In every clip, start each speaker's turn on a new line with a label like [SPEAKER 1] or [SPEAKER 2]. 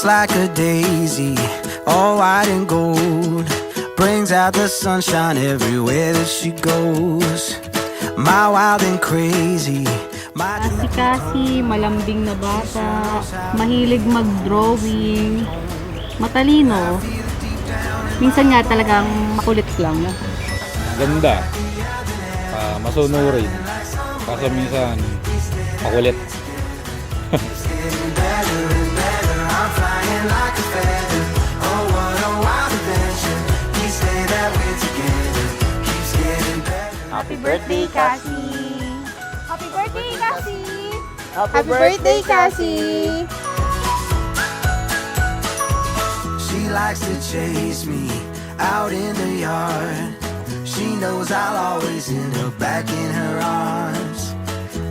[SPEAKER 1] like a daisy, all white and gold. Brings out the sunshine everywhere that she goes. My wild and crazy.
[SPEAKER 2] Si Cassie, malambing na bata, mahilig mag-drawing, matalino. Minsan nga talagang makulit lang.
[SPEAKER 3] Ganda. Masunurin. Kaso minsan, makulit.
[SPEAKER 4] Happy birthday, Cassie! Happy birthday, Cassie! Happy birthday, Cassie!
[SPEAKER 1] She likes to chase me out in the yard. She knows I'll always end up back in her arms.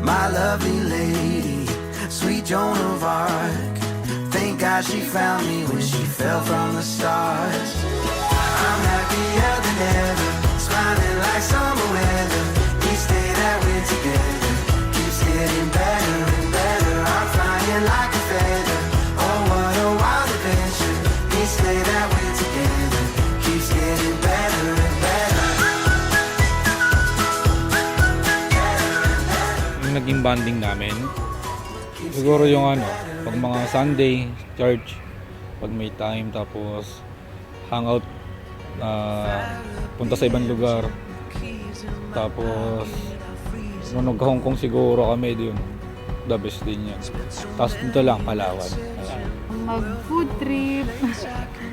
[SPEAKER 1] My lovely lady, sweet Joan of Arc. Thank God she found me when she fell from the stars. I'm happier than ever, smiling like summer weather. We stay that way together, keeps getting better and better. I'm flying like a feather, oh what a wild adventure. We stay that way together, keeps getting better and better.
[SPEAKER 3] Yung naging bonding namin, siguro yung pag mga Sunday, church, pag may time, tapos hangout, punta sa ibang lugar, tapos nung nagka-Hong Kong siguro kami dun, the best din yan. Tapos dito lang, Palawan.
[SPEAKER 2] Mag-food trip,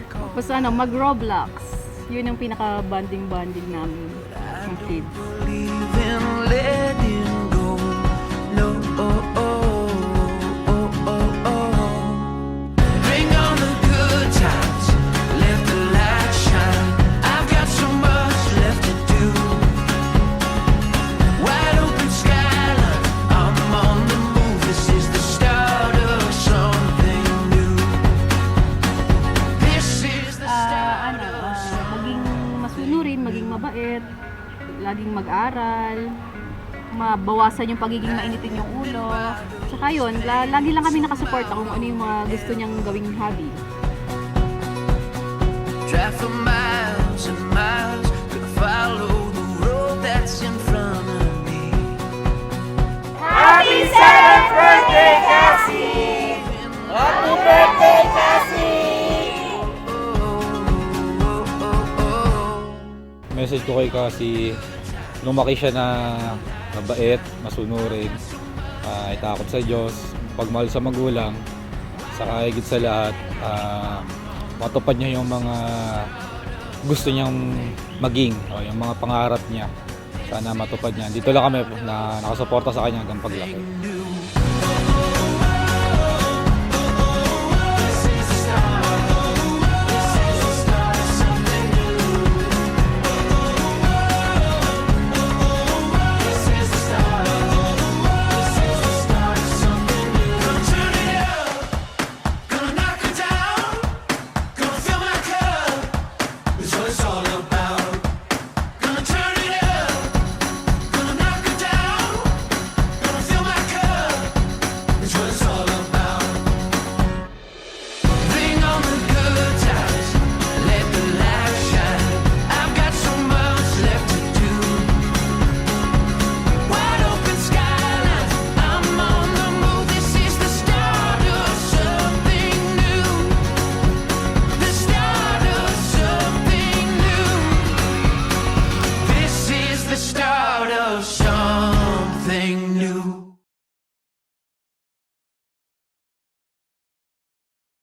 [SPEAKER 2] tapos mag-Roblox. Yun yung pinaka-bonding namin ng kids. Maging mabait, laging mag-aral, mabawasan yung pagiging mainitin yung ulo. Tsaka yun, lagi lang kami nakasuporta kung ano yung mga gusto niyang gawing hobby.
[SPEAKER 1] Drive for miles and miles to follow the road that's in front of me.
[SPEAKER 4] Happy 7th birthday, Cassie! Happy birthday, Cassie!
[SPEAKER 3] Message ko kay Cassie, lumaki siya na mabait, masunurin, itakot sa Diyos, pagmahal sa magulang, saka higit sa lahat, matupad niya yung mga gusto niyang maging, o yung mga pangarap niya. Sana matupad niya. Dito lang kami na nakasuporta sa kanya hanggang paglaki.